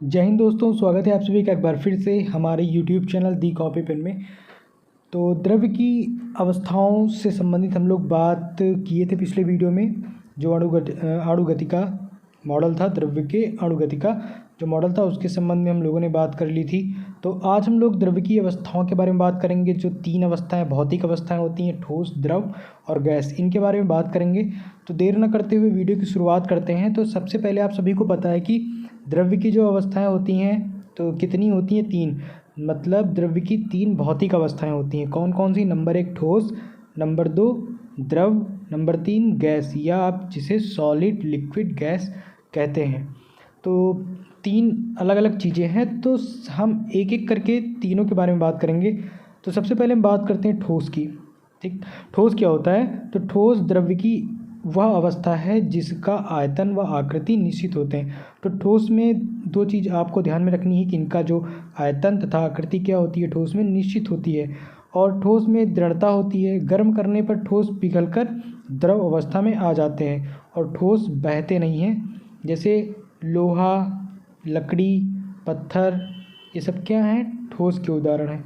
जय हिंद दोस्तों, स्वागत है आप सभी का एक बार फिर से हमारे यूट्यूब चैनल दी कॉपी पेन में। तो द्रव्य की अवस्थाओं से संबंधित हम लोग बात किए थे पिछले वीडियो में। जो अणुगति का मॉडल था, द्रव्य के अणुगति का जो मॉडल था उसके संबंध में हम लोगों ने बात कर ली थी। तो आज हम लोग द्रव्य की अवस्थाओं के बारे में बात करेंगे। जो तीन अवस्थाएं, भौतिक अवस्थाएं होती हैं, ठोस, द्रव और गैस, इनके बारे में बात करेंगे। तो देर न करते हुए वीडियो की शुरुआत करते हैं। तो सबसे पहले आप सभी को पता है कि द्रव्य की जो अवस्थाएं होती हैं तो कितनी होती हैं? तीन। मतलब द्रव्य की तीन भौतिक अवस्थाएं होती हैं। कौन कौन सी? नंबर 1 ठोस, नंबर 2 द्रव, नंबर 3 गैस, या आप जिसे सॉलिड, लिक्विड, गैस कहते हैं। तो तीन अलग अलग चीज़ें हैं। तो हम एक एक करके तीनों के बारे में बात करेंगे। तो सबसे पहले हम बात करते हैं ठोस की। ठीक, ठोस क्या होता है? तो ठोस द्रव्य की वह अवस्था है जिसका आयतन व आकृति निश्चित होते हैं। तो ठोस में दो चीज़ आपको ध्यान में रखनी है कि इनका जो आयतन तथा आकृति क्या होती है, ठोस में निश्चित होती है। और ठोस में दृढ़ता होती है। गर्म करने पर ठोस पिघलकर द्रव अवस्था में आ जाते हैं और ठोस बहते नहीं हैं। जैसे लोहा, लकड़ी, पत्थर, ये सब क्या हैं? ठोस के उदाहरण हैं।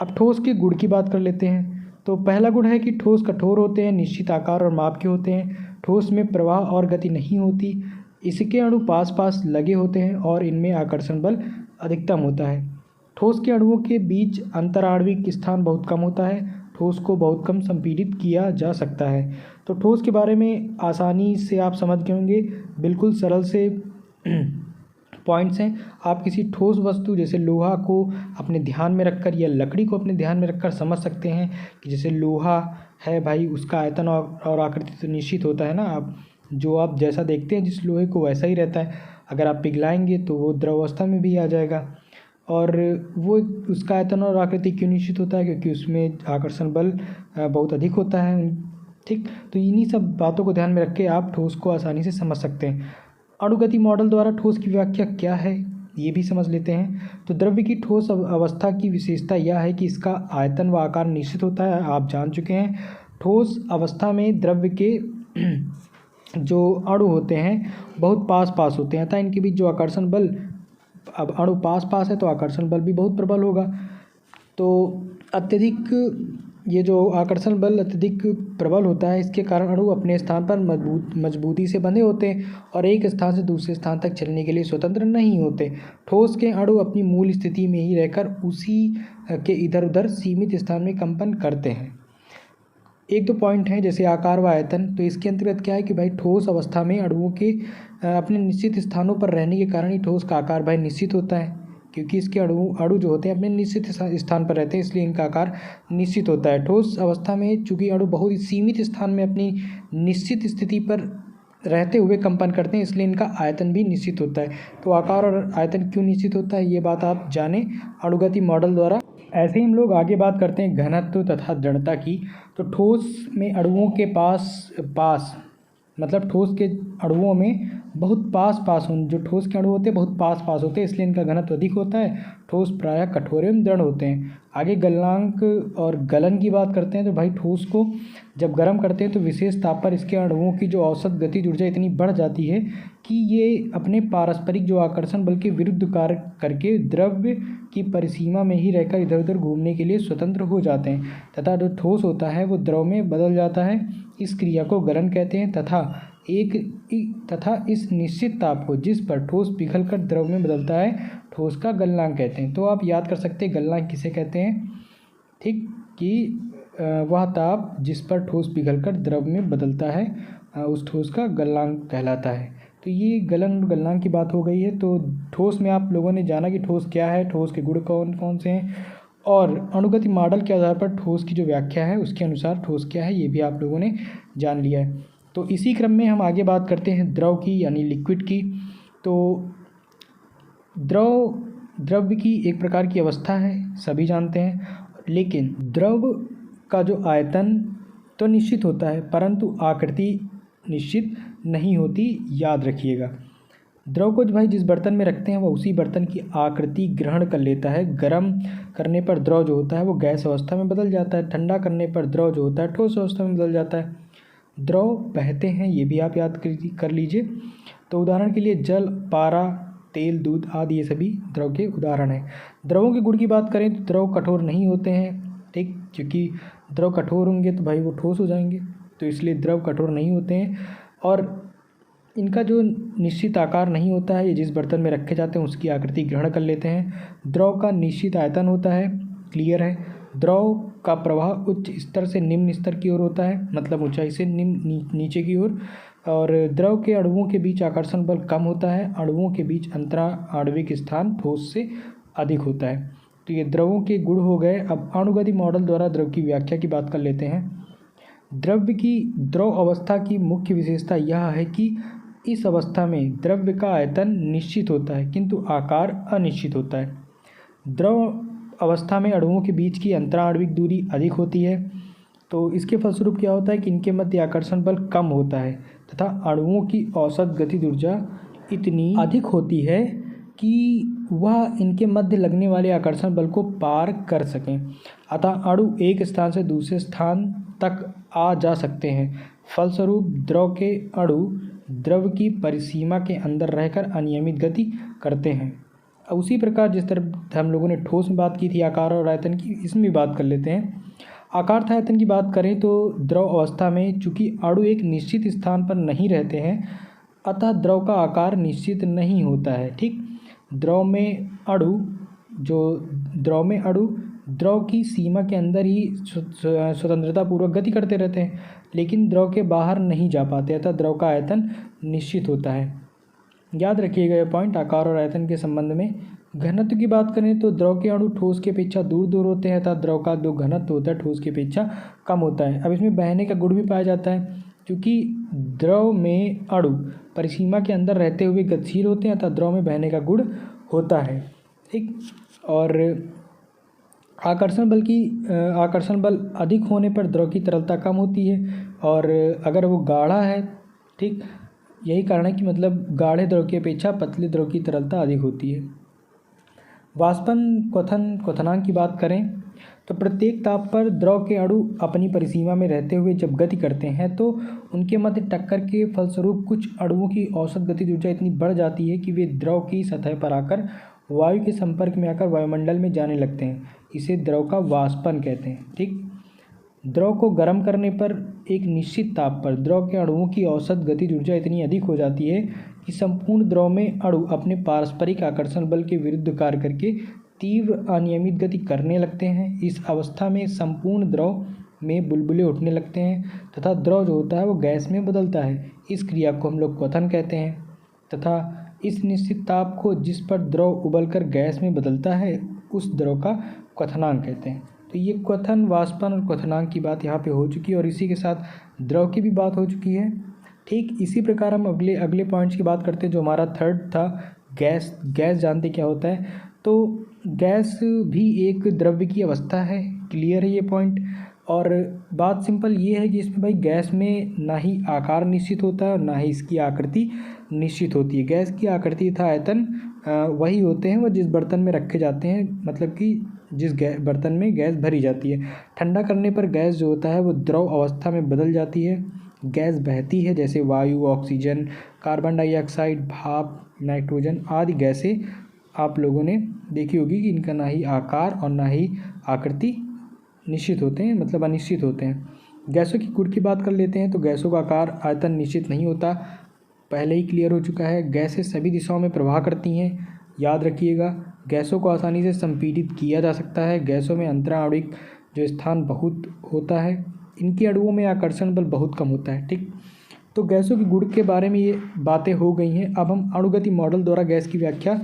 अब ठोस के गुण की बात कर लेते हैं। तो पहला गुण है कि ठोस कठोर होते हैं, निश्चित आकार और माप के होते हैं। ठोस में प्रवाह और गति नहीं होती। इसके अणु पास पास लगे होते हैं और इनमें आकर्षण बल अधिकतम होता है। ठोस के अणुओं के बीच अंतराण्विक स्थान बहुत कम होता है। ठोस को बहुत कम संपीड़ित किया जा सकता है। तो ठोस के बारे में आसानी से आप समझ गए होंगे। बिल्कुल सरल से पॉइंट्स हैं। आप किसी ठोस वस्तु जैसे लोहा को अपने ध्यान में रखकर या लकड़ी को अपने ध्यान में रखकर समझ सकते हैं कि जैसे लोहा है भाई, उसका आयतन और आकृति तो निश्चित होता है ना। आप जैसा देखते हैं जिस लोहे को, वैसा ही रहता है। अगर आप पिघलाएंगे तो वो द्रवावस्था में भी आ जाएगा। और वो उसका आयतन और आकृति क्यों निश्चित होता है? क्योंकि उसमें आकर्षण बल बहुत अधिक होता है। ठीक, तो इन्हीं सब बातों को ध्यान में रख के आप ठोस को आसानी से समझ सकते हैं। अणुगति मॉडल द्वारा ठोस की व्याख्या क्या है, ये भी समझ लेते हैं। तो द्रव्य की ठोस अवस्था की विशेषता यह है कि इसका आयतन व आकार निश्चित होता है। आप जान चुके हैं। ठोस अवस्था में द्रव्य के जो अणु होते हैं बहुत पास पास होते हैं, अतः इनके बीच जो आकर्षण बल, अब अणु पास पास है तो आकर्षण बल भी बहुत प्रबल होगा। तो अत्यधिक ये जो आकर्षण बल अत्यधिक प्रबल होता है, इसके कारण अणु अपने स्थान पर मजबूती से बंधे होते हैं और एक स्थान से दूसरे स्थान तक चलने के लिए स्वतंत्र नहीं होते। ठोस के अणु अपनी मूल स्थिति में ही रहकर उसी के इधर उधर सीमित स्थान में कंपन करते हैं। एक दो पॉइंट हैं जैसे आकार व आयतन। तो इसके अंतर्गत क्या है कि भाई ठोस अवस्था में अणुओं के अपने निश्चित स्थानों पर रहने के कारण ही ठोस का आकार भाई निश्चित होता है। क्योंकि इसके अणु जो होते हैं अपने निश्चित स्थान पर रहते हैं, इसलिए इनका आकार निश्चित होता है। ठोस अवस्था में चूंकि अणु बहुत ही सीमित स्थान में अपनी निश्चित स्थिति पर रहते हुए कंपन करते हैं, इसलिए इनका आयतन भी निश्चित होता है। तो आकार और आयतन क्यों निश्चित होता है, ये बात आप जानें अणुगति मॉडल द्वारा। ऐसे ही हम लोग आगे बात करते हैं घनत्व तथा दृढ़ता की। तो ठोस में अणुओं के पास मतलब ठोस के अणुओं में बहुत पास पास जो ठोस के अणु होते हैं बहुत पास पास होते हैं, इसलिए इनका घनत्व अधिक होता है। ठोस प्रायः कठोर एवं दृढ़ होते हैं। आगे गलनांक और गलन की बात करते हैं। तो भाई ठोस को जब गर्म करते हैं तो विशेष ताप पर इसके अणुओं की जो औसत गतिज ऊर्जा इतनी बढ़ जाती है कि ये अपने पारस्परिक जो आकर्षण बल के विरुद्ध कार्य करके द्रव्य की परिसीमा में ही रहकर इधर उधर घूमने के लिए स्वतंत्र हो जाते हैं तथा जो ठोस होता है वो द्रव में बदल जाता है। इस क्रिया को गलन कहते हैं तथा इस निश्चित ताप को जिस पर ठोस पिघलकर द्रव में बदलता है, ठोस का गलनांक कहते हैं। तो आप याद कर सकते हैं गलनांक किसे कहते हैं। ठीक, कि वह ताप जिस पर ठोस पिघलकर द्रव में बदलता है उस ठोस का गलनांक कहलाता है। तो ये गलनांक की बात हो गई है। तो ठोस में आप लोगों ने जाना कि ठोस क्या है, ठोस के गुण कौन कौन से हैं, और अणुगति मॉडल के आधार पर ठोस की जो व्याख्या है उसके अनुसार ठोस क्या है ये भी आप लोगों ने जान लिया है। तो इसी क्रम में हम आगे बात करते हैं द्रव की, यानी लिक्विड की। तो द्रव्य की एक प्रकार की अवस्था है, सभी जानते हैं। लेकिन द्रव का जो आयतन तो निश्चित होता है परंतु आकृति निश्चित नहीं होती, याद रखिएगा। द्रव को भाई जिस बर्तन में रखते हैं वह उसी बर्तन की आकृति ग्रहण कर लेता है। गर्म करने पर द्रव जो होता है वो गैस अवस्था में बदल जाता है। ठंडा करने पर द्रव जो होता है ठोस अवस्था में बदल जाता है। द्रव बहते हैं, ये भी आप याद कर लीजिए। तो उदाहरण के लिए जल, पारा, तेल, दूध आदि ये सभी द्रव के उदाहरण हैं। द्रवों के गुण की बात करें तो द्रव कठोर नहीं होते हैं, ठीक, क्योंकि द्रव कठोर होंगे तो भाई वो ठोस हो जाएंगे, तो इसलिए द्रव कठोर नहीं होते हैं। और इनका जो निश्चित आकार नहीं होता है, ये जिस बर्तन में रखे जाते हैं उसकी आकृति ग्रहण कर लेते हैं। द्रव का निश्चित आयतन होता है, क्लियर है। द्रव का प्रवाह उच्च स्तर से निम्न स्तर की ओर होता है, मतलब ऊंचाई से नीचे की ओर। और द्रव के अणुओं के बीच आकर्षण बल कम होता है, अणुओं के बीच अंतरा आणविक स्थान ठोस से अधिक होता है। तो ये द्रवों के गुण हो गए। अब अणुगति मॉडल द्वारा द्रव की व्याख्या की बात कर लेते हैं। द्रव अवस्था की मुख्य विशेषता यह है कि इस अवस्था में द्रव्य का आयतन निश्चित होता है किंतु आकार अनिश्चित होता है। द्रव अवस्था में अणुओं के बीच की अंतराणविक दूरी अधिक होती है, तो इसके फलस्वरूप क्या होता है कि इनके मध्य आकर्षण बल कम होता है तथा अणुओं की औसत गतिज ऊर्जा इतनी अधिक होती है कि वह इनके मध्य लगने वाले आकर्षण बल को पार कर सकें। अतः अणु एक स्थान से दूसरे स्थान तक आ जा सकते हैं। फलस्वरूप द्रव के अणु द्रव की परिसीमा के अंदर रहकर अनियमित गति करते हैं। उसी प्रकार जिस तरह हम लोगों ने ठोस में बात की थी आकार और आयतन की, इसमें भी बात कर लेते हैं। आकार तथा आयतन की बात करें तो द्रव अवस्था में चूंकि अणु एक निश्चित स्थान पर नहीं रहते हैं, अतः द्रव का आकार निश्चित नहीं होता है, ठीक। द्रव में अणु द्रव की सीमा के अंदर ही स्वतंत्रता पूर्वक गति करते रहते हैं, लेकिन द्रव के बाहर नहीं जा पाते, अतः द्रव का आयतन निश्चित होता है। याद रखिएगा यह पॉइंट आकार और आयतन के संबंध में। घनत्व की बात करें तो द्रव के अणु ठोस की अपेक्षा दूर दूर होते हैं, अतः द्रव का जो घनत्व होता है ठोस की अपेक्षा कम होता है। अब इसमें बहने का गुण भी पाया जाता है, क्योंकि द्रव में अणु परिसीमा के अंदर रहते हुए गतिशील होते हैं, अतः द्रव में बहने का गुण होता है, ठीक। और आकर्षण बल अधिक होने पर द्रव की तरलता कम होती है, और अगर वो गाढ़ा है, ठीक, यही कारण है कि मतलब गाढ़े द्रव की अपेक्षा पतले द्रव की तरलता अधिक होती है। वाष्पन क्वथनांक की बात करें तो प्रत्येक ताप पर द्रव के अणु अपनी परिसीमा में रहते हुए जब गति करते हैं तो उनके मध्य टक्कर के फलस्वरूप कुछ अणुओं की औसत गतिज ऊर्जा इतनी बढ़ जाती है कि वे द्रव की सतह पर आकर वायु के संपर्क में आकर वायुमंडल में जाने लगते हैं। इसे द्रव का वाष्पन कहते हैं, ठीक। द्रव को गर्म करने पर एक निश्चित ताप पर द्रव के अणुओं की औसत गतिज ऊर्जा इतनी अधिक हो जाती है कि संपूर्ण द्रव में अणु अपने पारस्परिक आकर्षण बल के विरुद्ध कार्य करके तीव्र अनियमित गति करने लगते हैं। इस अवस्था में संपूर्ण द्रव में बुलबुले उठने लगते हैं तथा द्रव जो होता है वो गैस में बदलता है। इस क्रिया को हम लोग क्वथन कहते हैं तथा इस निश्चित ताप को जिस पर द्रव उबलकर गैस में बदलता है उस द्रव का क्वथनांक कहते हैं। तो ये क्वथन, वाष्पन और क्वथनांक की बात यहाँ पे हो चुकी है और इसी के साथ द्रव की भी बात हो चुकी है, ठीक। इसी प्रकार हम अगले पॉइंट्स की बात करते हैं जो हमारा थर्ड था, गैस। गैस जानते क्या होता है? तो गैस भी एक द्रव्य की अवस्था है, क्लियर है ये पॉइंट। और बात सिंपल ये है कि इसमें भाई गैस में ना ही आकार निश्चित होता है और ना ही इसकी आकृति निश्चित होती है। गैस की आकृति तथा आयतन वही होते हैं वो जिस बर्तन में रखे जाते हैं, मतलब कि जिस बर्तन में गैस भरी जाती है। ठंडा करने पर गैस जो होता है वो द्रव अवस्था में बदल जाती है। गैस बहती है, जैसे वायु, ऑक्सीजन, कार्बन डाइऑक्साइड, भाप, नाइट्रोजन आदि गैसें आप लोगों ने देखी होगी कि इनका ना ही आकार और ना ही आकृति निश्चित होते हैं, मतलब अनिश्चित होते हैं। गैसों की गुण की बात कर लेते हैं तो गैसों का आकार, आयतन निश्चित नहीं होता, पहले ही क्लियर हो चुका है। गैसें सभी दिशाओं में प्रवाह करती हैं, याद रखिएगा। गैसों को आसानी से संपीड़ित किया जा सकता है। गैसों में अंतराणविक जो स्थान बहुत होता है, इनके अणुओं में आकर्षण बल बहुत कम होता है, ठीक। तो गैसों की गुण के बारे में ये बातें हो गई हैं। अब हम अणुगति मॉडल द्वारा गैस की व्याख्या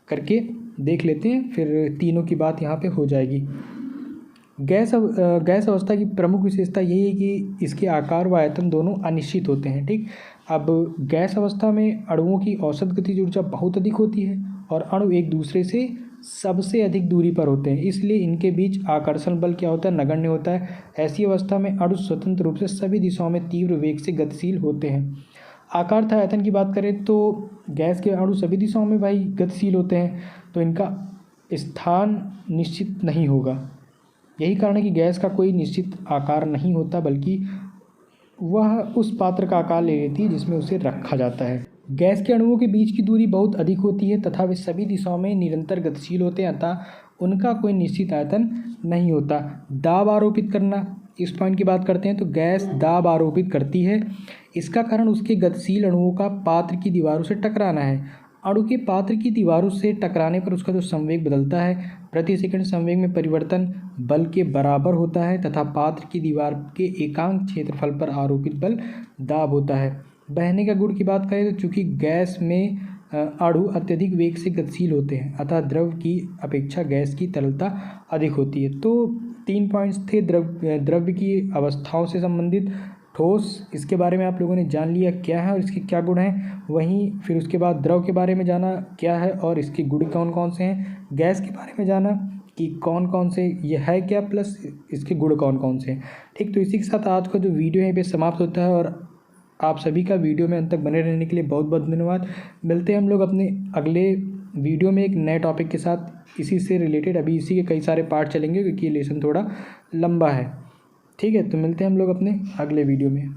करके देख लेते हैं, फिर तीनों की बात यहाँ पे हो जाएगी। गैस अवस्था की प्रमुख विशेषता यही है कि इसके आकार व आयतन दोनों अनिश्चित होते हैं, ठीक। अब गैस अवस्था में अणुओं की औसत गतिज ऊर्जा बहुत अधिक होती है और अणु एक दूसरे से सबसे अधिक दूरी पर होते हैं, इसलिए इनके बीच आकर्षण बल क्या होता है, नगण्य होता है। ऐसी अवस्था में अणु स्वतंत्र रूप से सभी दिशाओं में तीव्र वेग से गतिशील होते हैं। आकार तथा आयतन की बात करें तो गैस के अणु सभी दिशाओं में भाई गतिशील होते हैं, तो इनका स्थान निश्चित नहीं होगा। यही कारण है कि गैस का कोई निश्चित आकार नहीं होता, बल्कि वह उस पात्र का आकार ले लेती है जिसमें उसे रखा जाता है। गैस के अणुओं के बीच की दूरी बहुत अधिक होती है तथा वे सभी दिशाओं में निरंतर गतिशील होते हैं, अतः उनका कोई निश्चित आयतन नहीं होता। दाब आरोपित करना, इस पॉइंट की बात करते हैं तो गैस दाब आरोपित करती है। इसका कारण उसके गतिशील अणुओं का पात्र की दीवारों से टकराना है। अणु के पात्र की दीवारों से टकराने पर उसका जो संवेग बदलता है, प्रति सेकंड संवेग में परिवर्तन बल के बराबर होता है तथा पात्र की दीवार के एकांक क्षेत्रफल पर आरोपित बल दाब होता है। बहने का गुण की बात करें तो चूंकि गैस में अणु अत्यधिक वेग से गतिशील होते हैं, अतः द्रव की अपेक्षा गैस की तरलता अधिक होती है। तो 3 पॉइंट्स थे द्रव्य की अवस्थाओं से संबंधित। ठोस, इसके बारे में आप लोगों ने जान लिया क्या है और इसके क्या गुण हैं। वहीं फिर उसके बाद द्रव के बारे में जाना क्या है और इसके गुण कौन कौन से हैं। गैस के बारे में जाना कि कौन कौन से ये है क्या, प्लस इसके गुण कौन कौन से हैं। ठीक, तो इसी के साथ आज का जो वीडियो है ये समाप्त होता है और आप सभी का वीडियो में अंत तक बने रहने के लिए बहुत बहुत धन्यवाद। मिलते हैं हम लोग अपने अगले वीडियो में एक नए टॉपिक के साथ इसी से रिलेटेड। अभी इसी के कई सारे पार्ट चलेंगे क्योंकि ये लेसन थोड़ा लंबा है। ठीक है, तो मिलते हैं हम लोग अपने अगले वीडियो में।